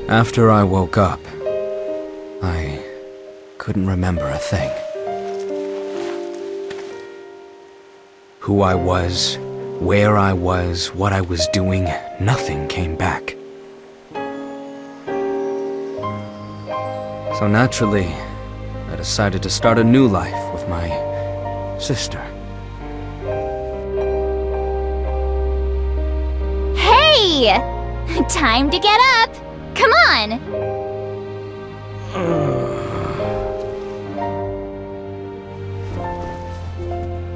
After I woke up, I couldn't remember a thing. Who I was, where I was, what I was doing, nothing came back. So naturally, I decided to start a new life with my sister. Hey! Time to get up! Come on!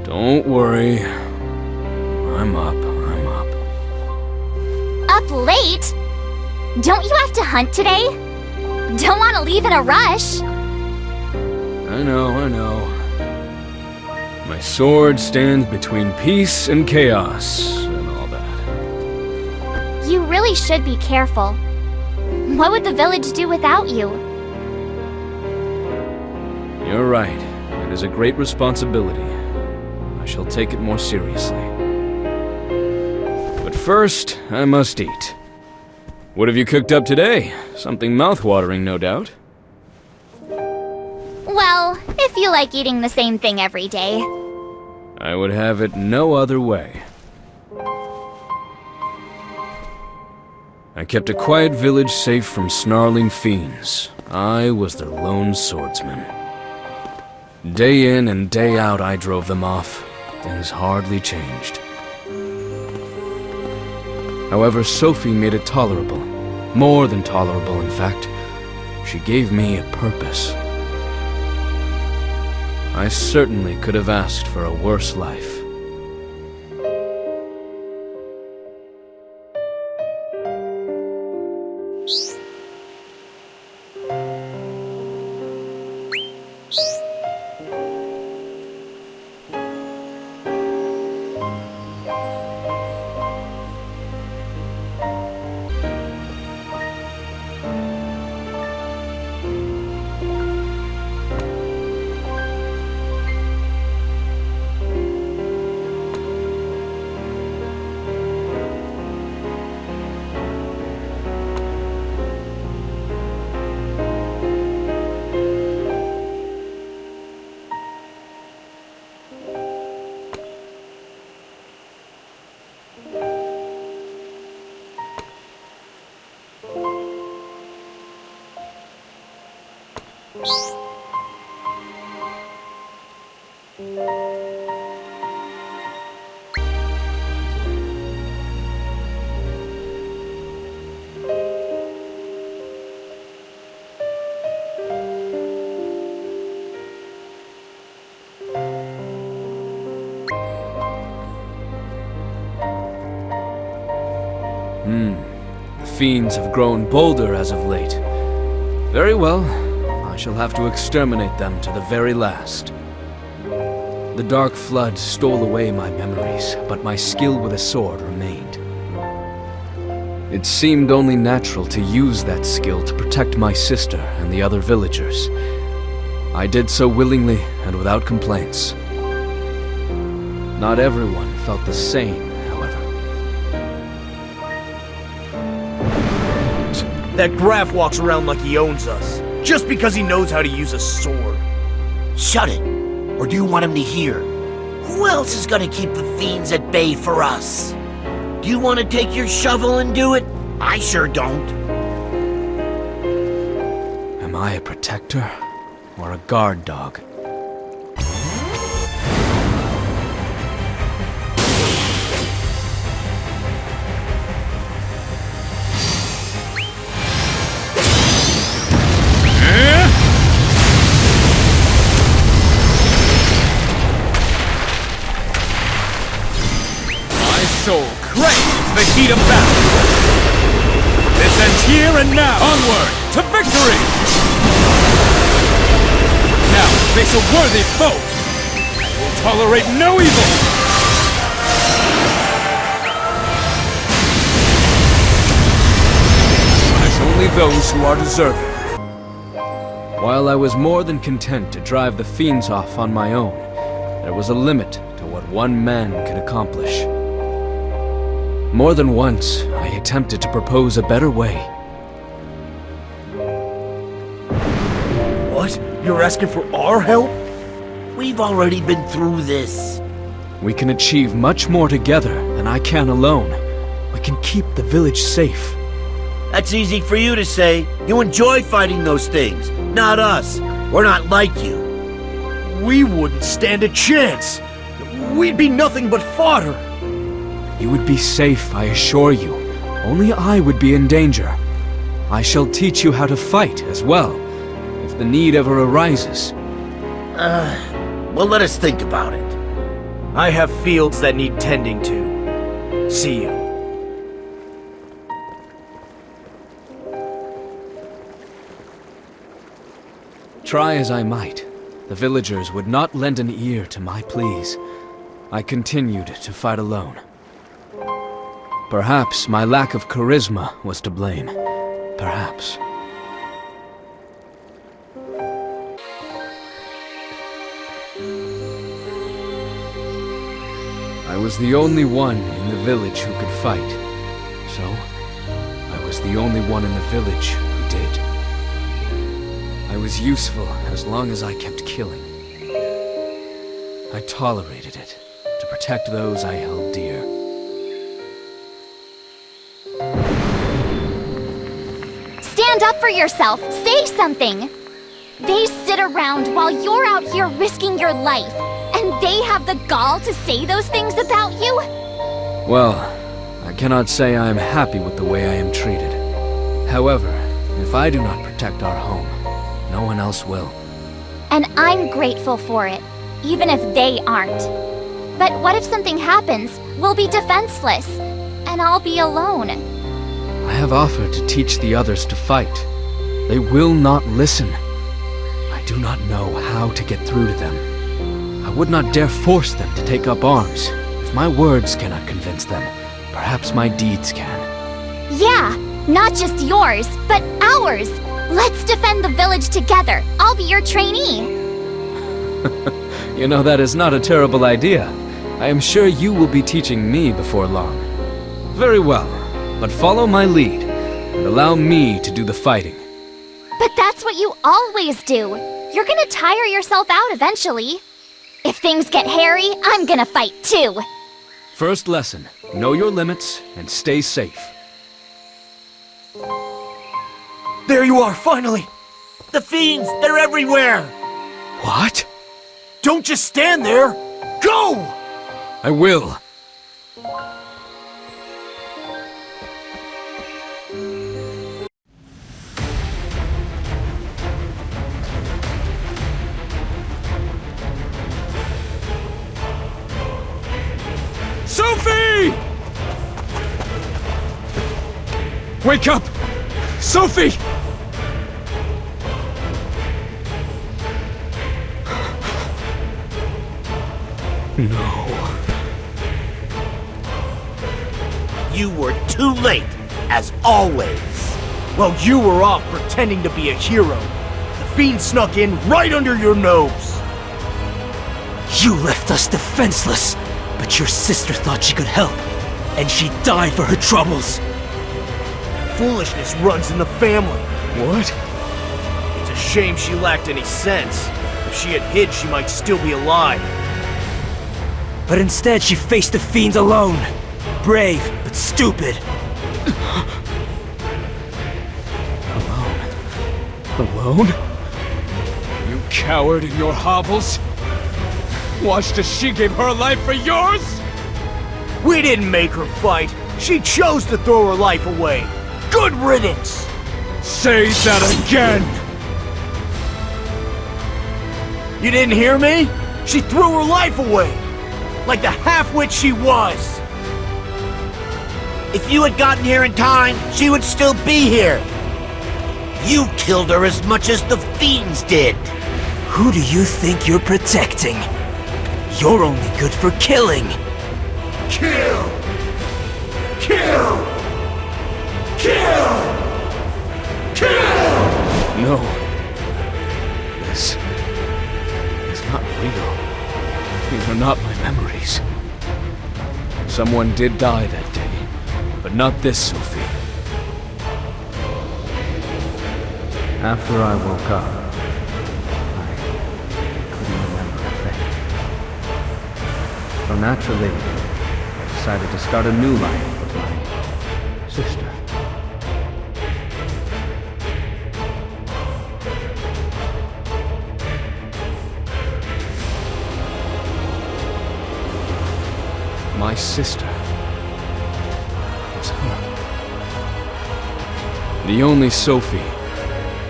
Don't worry. I'm up. Up late? Don't you have to hunt today? Don't want to leave in a rush. I know. My sword stands between peace and chaos and all that. You really should be careful. What would the village do without you? You're right. It is a great responsibility. I shall take it more seriously. But first, I must eat. What have you cooked up today? Something mouth-watering, no doubt. Well, if you like eating the same thing every day. I would have it no other way. I kept a quiet village safe from snarling fiends. I was their lone swordsman. Day in and day out I drove them off. Things hardly changed. However, Sophie made it tolerable. More than tolerable, in fact. She gave me a purpose. I certainly could have asked for a worse life. The fiends have grown bolder as of late. Very well, I shall have to exterminate them to the very last. The Dark Flood stole away my memories, but my skill with a sword remained. It seemed only natural to use that skill to protect my sister and the other villagers. I did so willingly and without complaints. Not everyone felt the same, however. That Graf walks around like he owns us, just because he knows how to use a sword. Shut it, or do you want him to hear? Who else is gonna keep the fiends at bay for us? Do you want to take your shovel and do it? I sure don't. Am I a protector or a guard dog? Soul craves the heat of battle. This ends here and now. Onward to victory! Now face a worthy foe. tolerate no evil! Punish only those who are deserving. While I was more than content to drive the fiends off on my own, there was a limit to what one man could accomplish. More than once, I attempted to propose a better way. What? You're asking for our help? We've already been through this. We can achieve much more together than I can alone. We can keep the village safe. That's easy for you to say. You enjoy fighting those things, not us. We're not like you. We wouldn't stand a chance. We'd be nothing but fodder. You would be safe, I assure you. Only I would be in danger. I shall teach you how to fight as well, if the need ever arises. Well, let us think about it. I have fields that need tending to. See you. Try as I might, the villagers would not lend an ear to my pleas. I continued to fight alone. Perhaps my lack of charisma was to blame. Perhaps. I was the only one in the village who could fight. So, I was the only one in the village who did. I was useful as long as I kept killing. I tolerated it to protect those I held dear. Stand up for yourself. Say something. They sit around while you're out here risking your life, and they have the gall to say those things about you? Well, I cannot say I am happy with the way I am treated. However, if I do not protect our home, no one else will. And I'm grateful for it, even if they aren't. But what if something happens? We'll be defenseless, and I'll be alone. I have offered to teach the others to fight. They will not listen. I do not know how to get through to them. I would not dare force them to take up arms. If my words cannot convince them, perhaps my deeds can. Yeah, not just yours, but ours. Let's defend the village together. I'll be your trainee. You know, that is not a terrible idea. I am sure you will be teaching me before long. Very well, but follow my lead, and allow me to do the fighting. But that's what you always do. You're gonna tire yourself out eventually. If things get hairy, I'm gonna fight too. First lesson, know your limits and stay safe. There you are, finally! The fiends, they're everywhere! What? Don't just stand there! Go! I will. Sophie! Wake up! Sophie! No. You were too late, as always. Well, you were off pretending to be a hero. The fiend snuck in right under your nose. You left us defenseless, but your sister thought she could help, and she died for her troubles. Foolishness runs in the family. What? It's a shame she lacked any sense. If she had hid, she might still be alive. But instead, she faced the fiends alone. Brave, but stupid. Alone? You coward in your hovels! Watched as she gave her life for yours? We didn't make her fight. She chose to throw her life away. Good riddance! Say that again! You didn't hear me? She threw her life away. Like the half-wit she was. If you had gotten here in time, she would still be here. You killed her as much as the fiends did. Who do you think you're protecting? You're only good for killing! Kill! Kill! Kill! Kill! No. This is not real. These are not my memories. Someone did die that day, but not this Sophie. After I woke up, I couldn't remember a thing. So naturally, I decided to start a new life with my sister. My sister was her. The only Sophie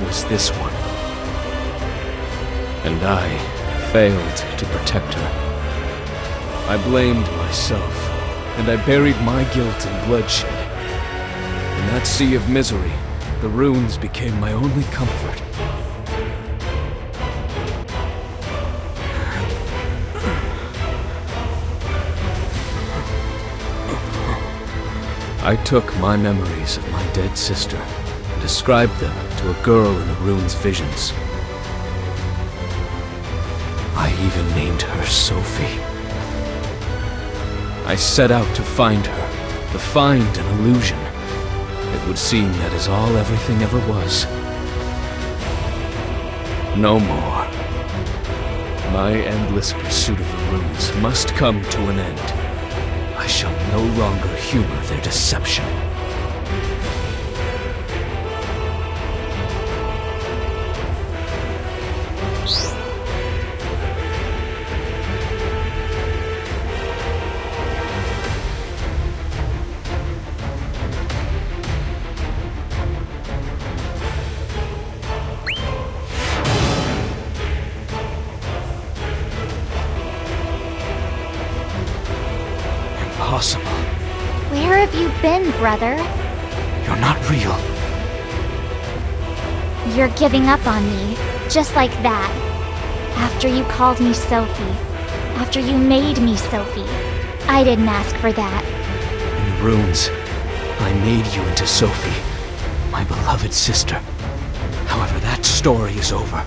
was this one. And I failed to protect her. I blamed myself, and I buried my guilt in bloodshed. In that sea of misery, the runes became my only comfort. I took my memories of my dead sister and described them to a girl in the rune's visions. I even named her Sophie. I set out to find her, to find an illusion. It would seem that is all everything ever was. No more. My endless pursuit of the runes must come to an end. I shall no longer humor their deception. Impossible. Where have you been, brother? You're not real. You're giving up on me, just like that. After you called me Sophie. After you made me Sophie. I didn't ask for that. In the runes, I made you into Sophie, my beloved sister. However, that story is over.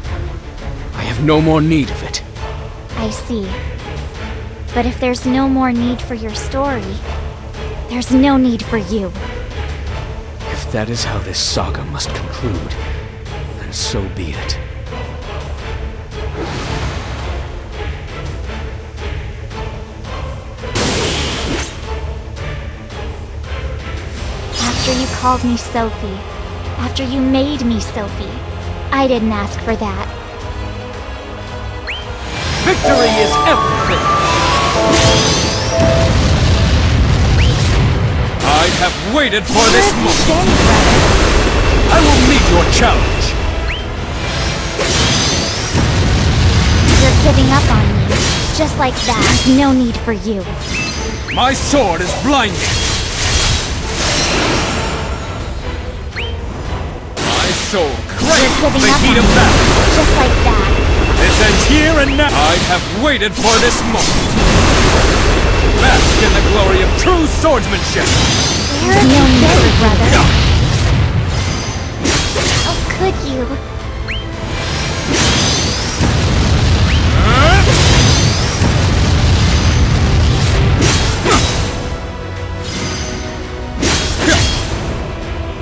I have no more need of it. I see. But if there's no more need for your story, there's no need for you. If that is how this saga must conclude, then so be it. After you called me Sophie, after you made me Sophie, I didn't ask for that. Victory is everything! I have waited for this Where have moment. you been, brother? I will meet your challenge. You're giving up on me, just like that. There's no need for you. My sword is blinding. My soul You're craves giving the up heat on of me, battle. just like that. This ends here and now. I have waited for this moment. Bask in the glory of true swordsmanship. Where have you been, brother? How could you?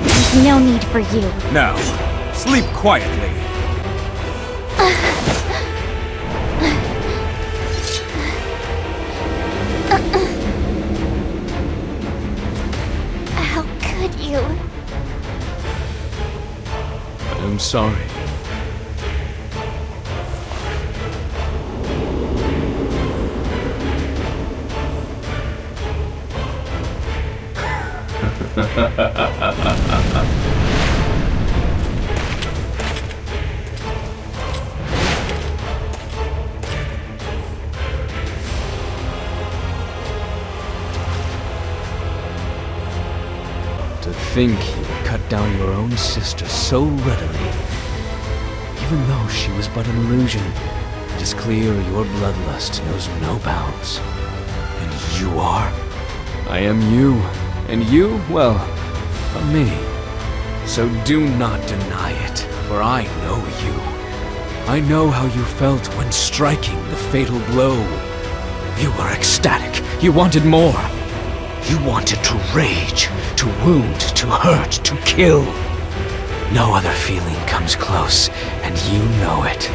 There's no need for you. Now, sleep quietly. How could you? I'm sorry. To think you would cut down your own sister so readily. Even though she was but an illusion, It is clear your bloodlust knows no bounds. And you are? I am you, and you, well, are me. So do not deny it, for I know you. I know how you felt when striking the fatal blow. You were ecstatic. You wanted more. You wanted to rage, to wound, to hurt, to kill. No other feeling comes close, and you know it.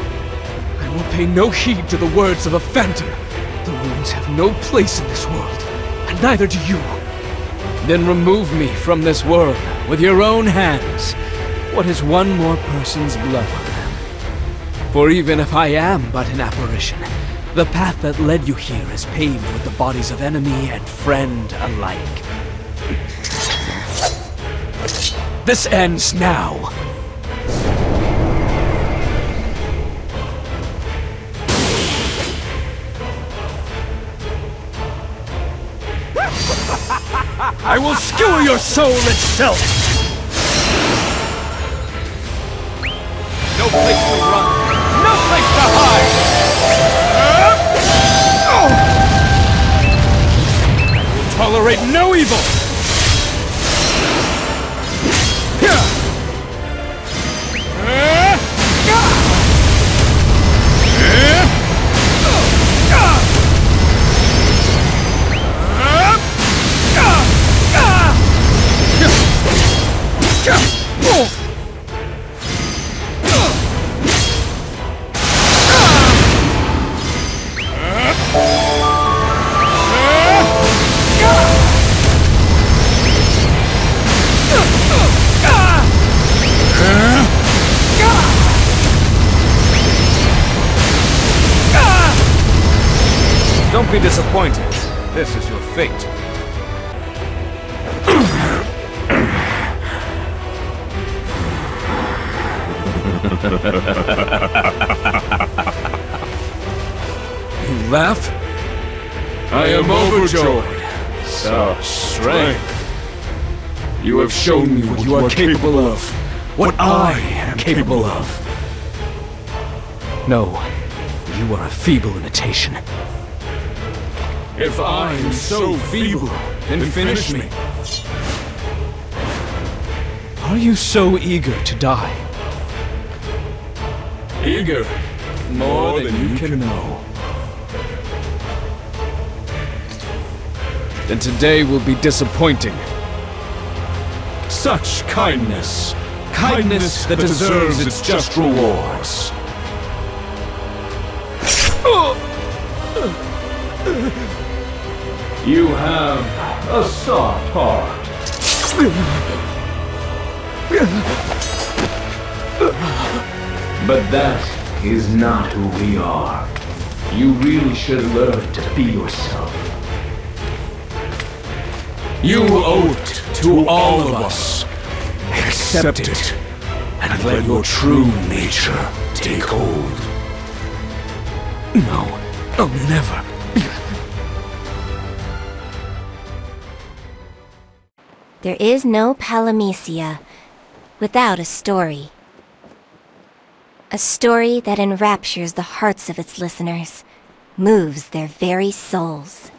I will pay no heed to the words of a phantom. The runes have no place in this world, and neither do you. Then remove me from this world with your own hands. What is one more person's blood on them? For even if I am but an apparition, the path that led you here is paved with the bodies of enemy and friend alike. This ends now. I will skewer your soul itself! No place to run! No place to hide! I will tolerate no evil! Don't be disappointed. This is your fate. You laugh? I am overjoyed. Such strength. You have shown me what you are capable of. What I am capable of. No, you are a feeble imitation. If I am so feeble, then finish me. Are you so eager to die? Eager? More than you can know. Then today will be disappointing. Such kindness. Kindness that deserves its just rewards. You have a soft heart. But that is not who we are. You really should learn to be yourself. You owe it to all of us. Accept it, and let your true nature take hold. No, I'll never. There is no Palamecia without a story. A story that enraptures the hearts of its listeners, moves their very souls.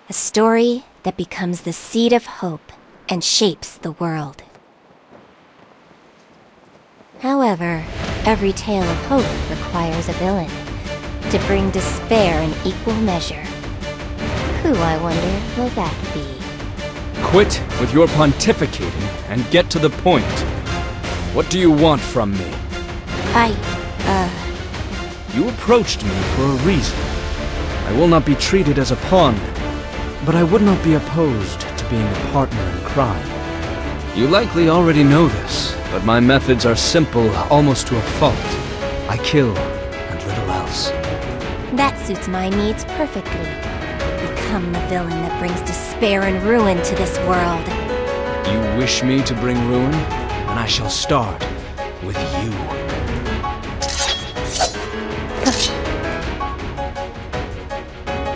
A story that becomes the seed of hope and shapes the world. However, every tale of hope requires a villain to bring despair in equal measure. Who, I wonder, will that be? Quit with your pontificating and get to the point. What do you want from me? You approached me for a reason. I will not be treated as a pawn, but I would not be opposed to being a partner in crime. You likely already know this, but my methods are simple almost to a fault. I kill, and little else. That suits my needs perfectly. Become the villain that brings despair and ruin to this world. You wish me to bring ruin? Then I shall start with you.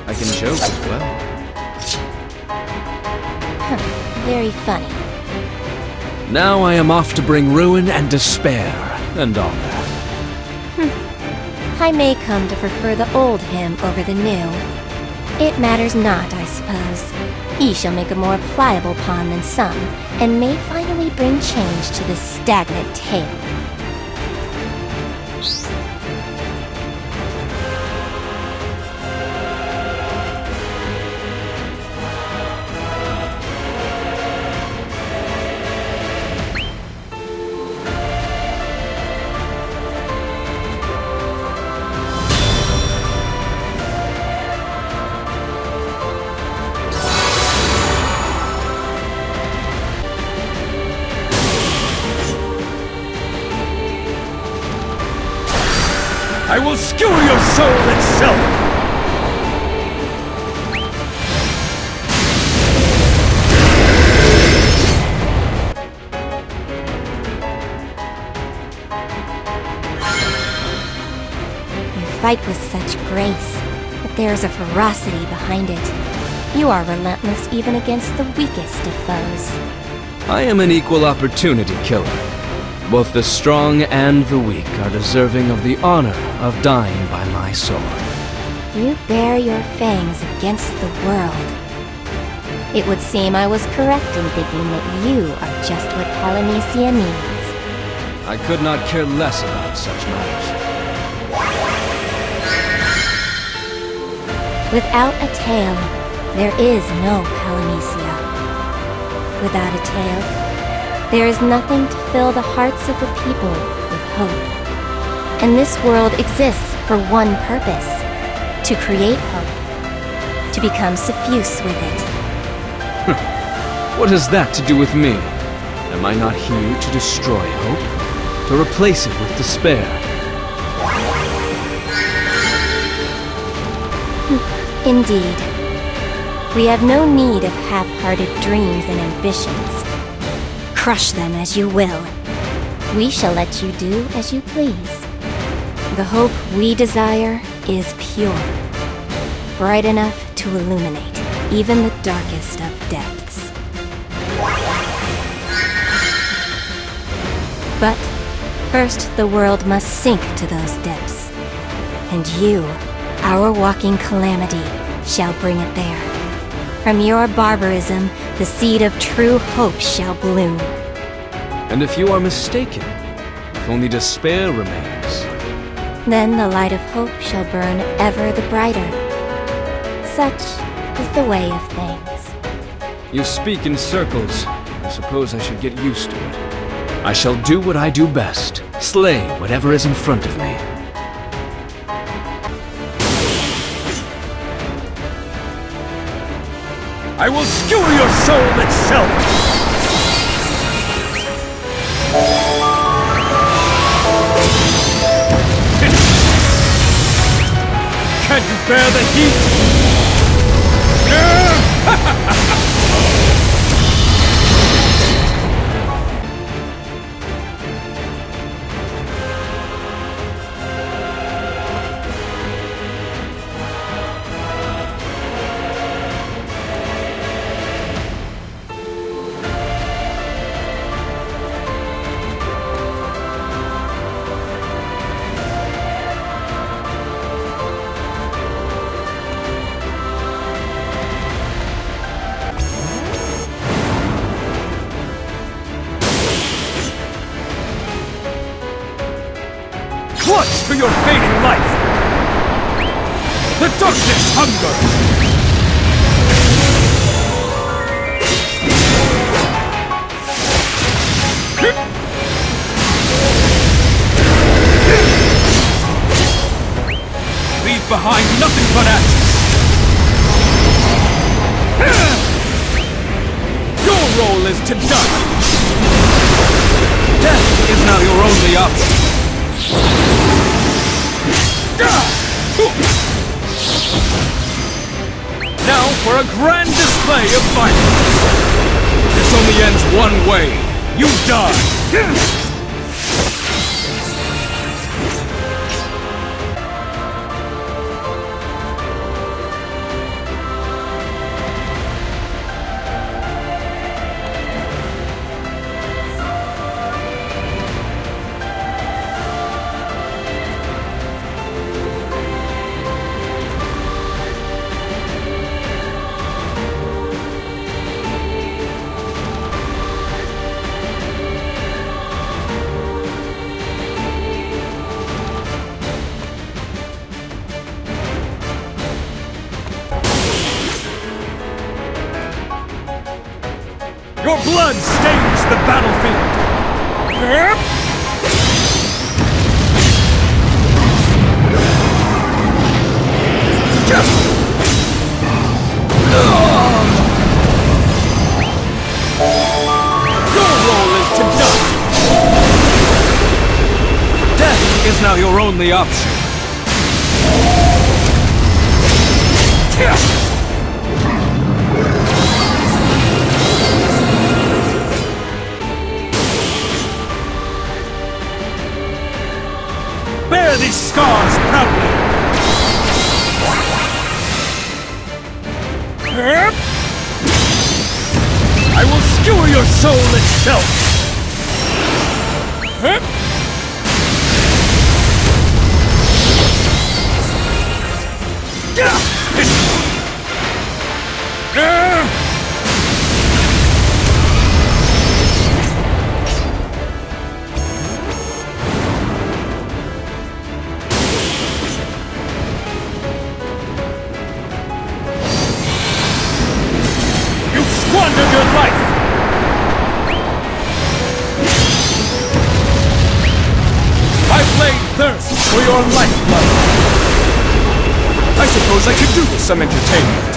I can joke as well. Very funny. Now I am off to bring ruin and despair and all that. I may come to prefer the old him over the new. It matters not, I suppose. He shall make a more pliable pawn than some, and may finally bring change to this stagnant tale. I will skewer your soul itself! You fight with such grace, but there's a ferocity behind it. You are relentless even against the weakest of foes. I am an equal opportunity killer. Both the strong and the weak are deserving of the honor of dying by my sword. You bare your fangs against the world. It would seem I was correct in thinking that you are just what Polynesia needs. I could not care less about such matters. Without a tale, there is no Polynesia. Without a tale, there is nothing to fill the hearts of the people with hope. And this world exists for one purpose: to create hope, to become suffused with it. What has that to do with me? Am I not here to destroy hope? To replace it with despair? Indeed. We have no need of half-hearted dreams and ambitions. Crush them as you will. We shall let you do as you please. The hope we desire is pure, bright enough to illuminate even the darkest of depths. But first the world must sink to those depths, and you, our walking calamity, shall bring it there. From your barbarism, the seed of true hope shall bloom. And if you are mistaken, if only despair remains, Then the light of hope shall burn ever the brighter. Such is the way of things. you speak in circles. I suppose I should get used to it. I shall do what I do best, slay whatever is in front of me. I will skewer your soul itself! Can you bear the heat? Clutch to your fading life! The darkness hungers! Leave behind nothing but ashes! Your role is to die! Death is now your only option! Now for a grand display of violence! This only ends one way. You die! Blood stains the battlefield! Your role is to die! Death is now your only option. Bear these scars proudly! I will skewer your soul itself! Squandered your life! My blade thirsts for your lifeblood! I suppose I could do with some entertainment.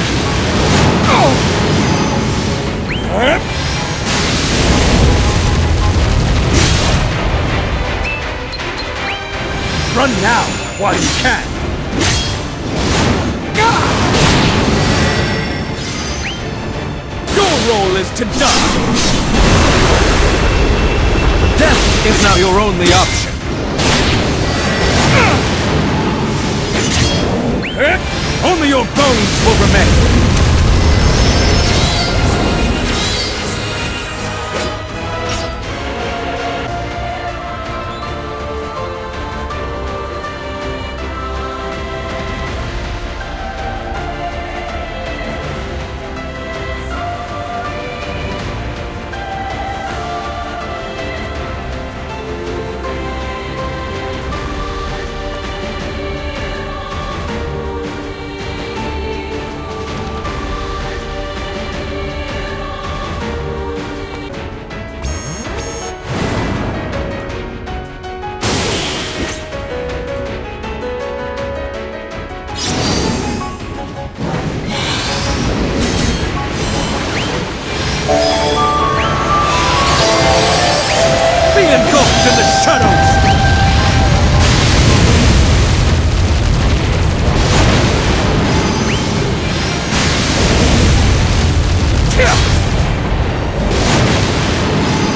Run now, while you can! Your role is to die! Death is now your only option. Only your bones will remain. Engulfed in the shadows!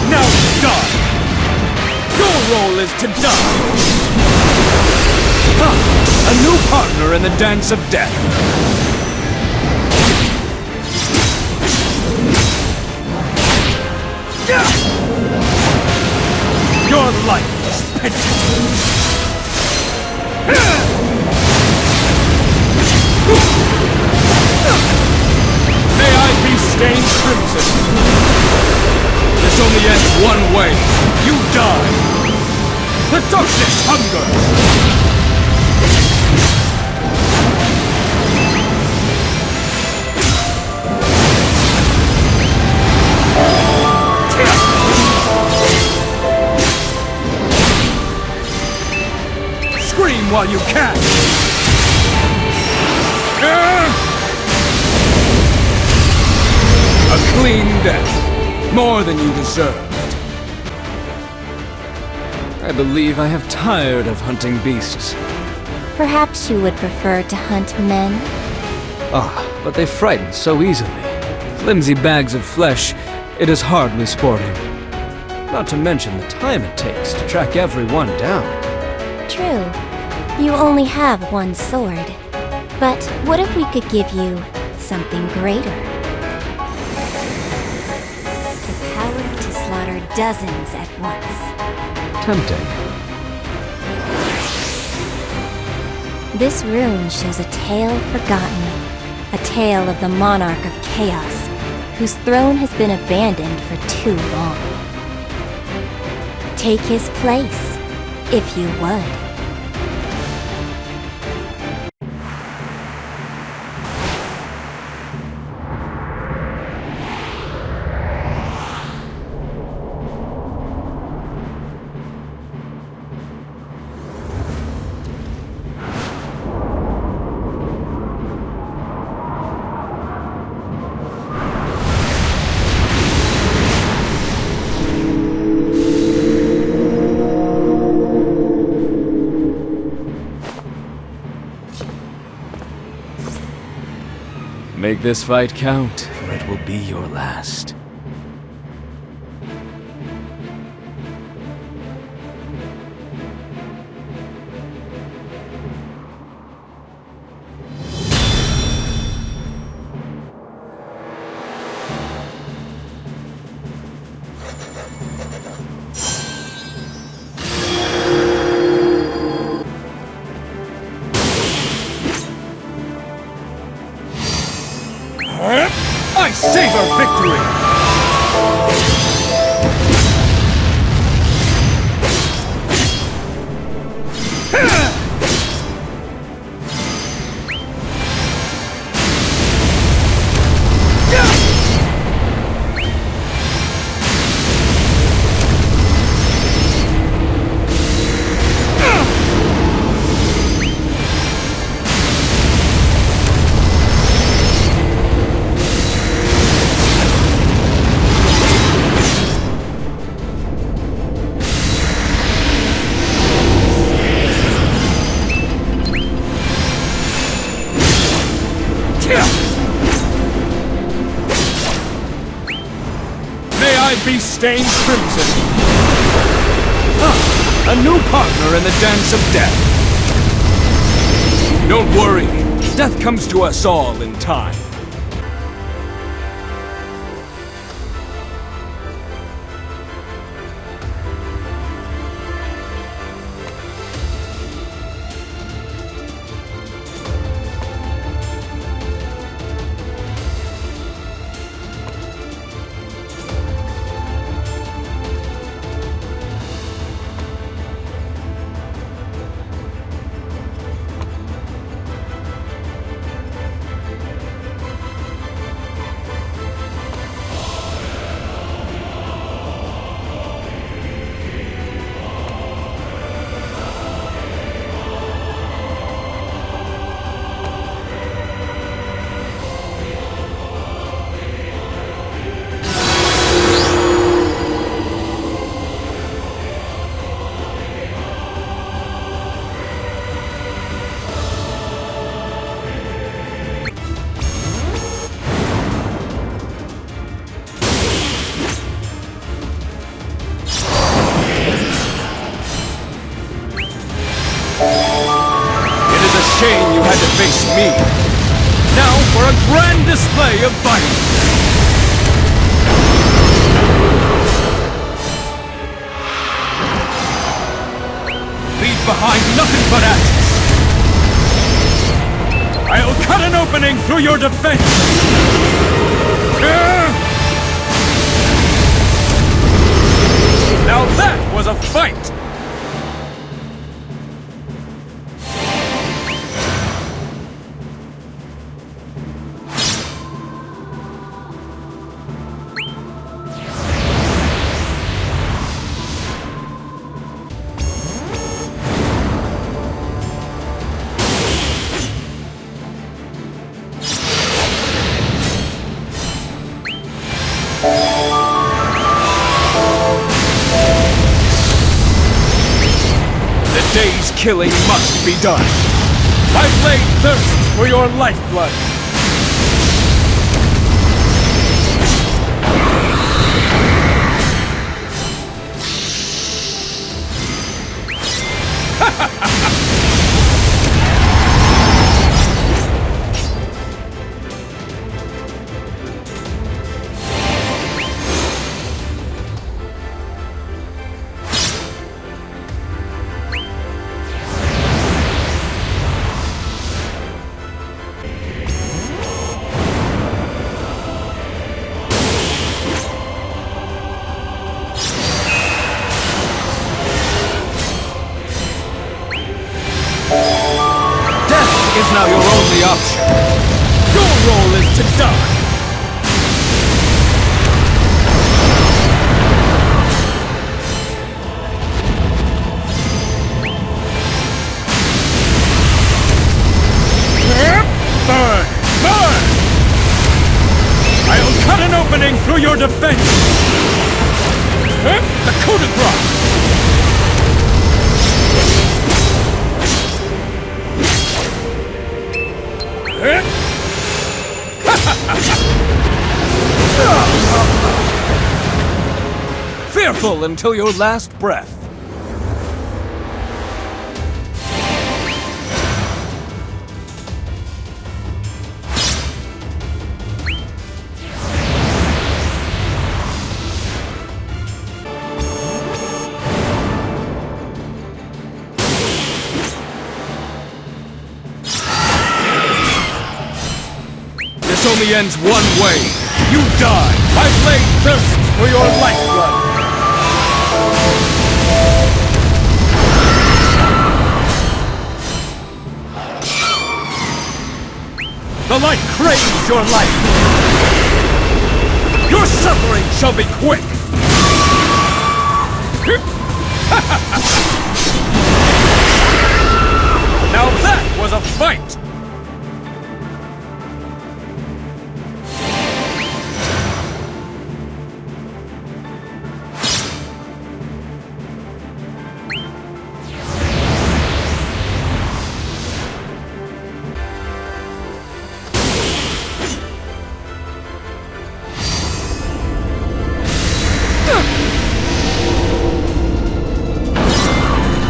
Now die! Your role is to die! A new partner in the dance of death! Your life is penitent! May I be stained crimson! This only ends one way! You die! The darkness hungers! Scream while you can! A clean death. More than you deserved. I believe I have tired of hunting beasts. Perhaps you would prefer to hunt men? Ah, but they frighten so easily. Flimsy bags of flesh, it is hardly sporting. Not to mention the time it takes to track everyone down. True. You only have one sword. But what if we could give you something greater? The power to slaughter dozens at once. Tempting. This rune shows a tale forgotten. A tale of the monarch of chaos, whose throne has been abandoned for too long. Take his place, if you would. Make this fight count, for it will be your last. I savor victory! May I be stained crimson! Ah, a new partner in the dance of death! Don't worry, death comes to us all in time. Shame you had to face me. Now for a grand display of violence. Leave behind nothing but ashes. I'll cut an opening through your defense. Now that was a fight. The day's killing must be done. I've laid thirst for your lifeblood. Is now your only option. Your role is to die. Burn! Burn! I'll cut an opening through your defense. The coup de grace. faithful until your last breath. This only ends one way. You die! My blade thirsts for your lifeblood! The light craves your life! Your suffering shall be quick! Now that was a fight!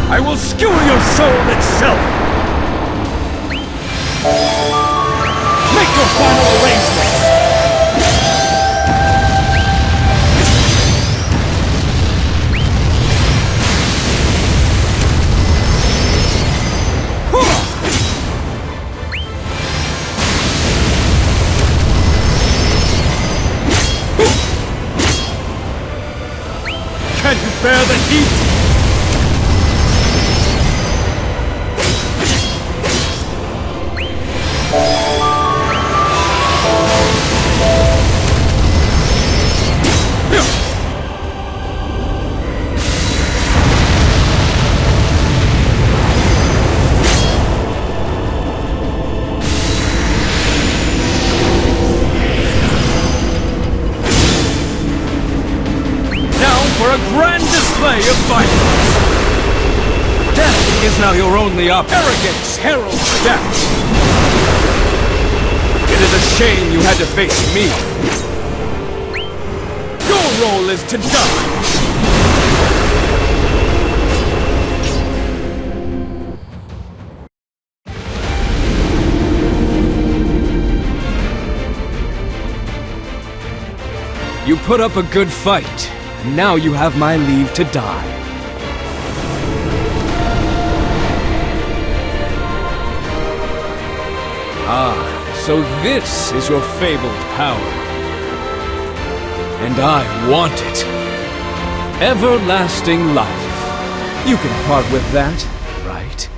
I will skewer your soul itself! Make your final arrangements! Can you bear the heat? For a grand display of violence! Death is now your only option. Arrogance heralds death! It is a shame you had to face me. Your role is to die! You put up a good fight. Now you have my leave to die. Ah, so this is your fabled power. And I want it. Everlasting life. You can part with that, right?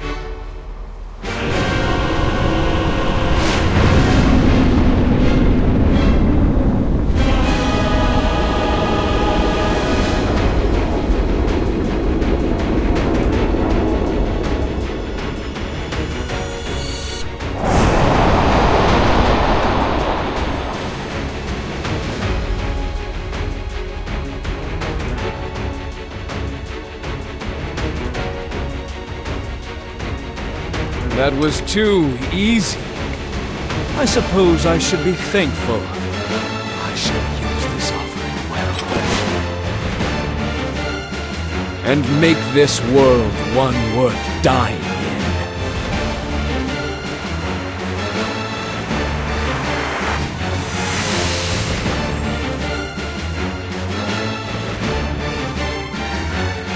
That was too easy. I suppose I should be thankful. I shall use this offering well. And make this world one worth dying in.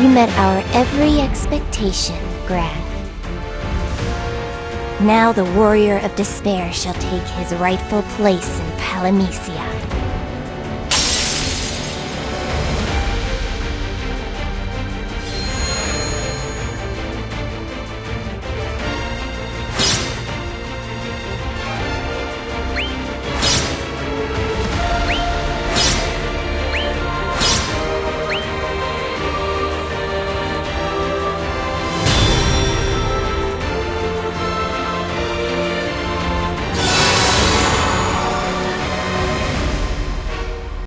You met our every expectation, Graf. Now the Warrior of Despair shall take his rightful place in Palamecia.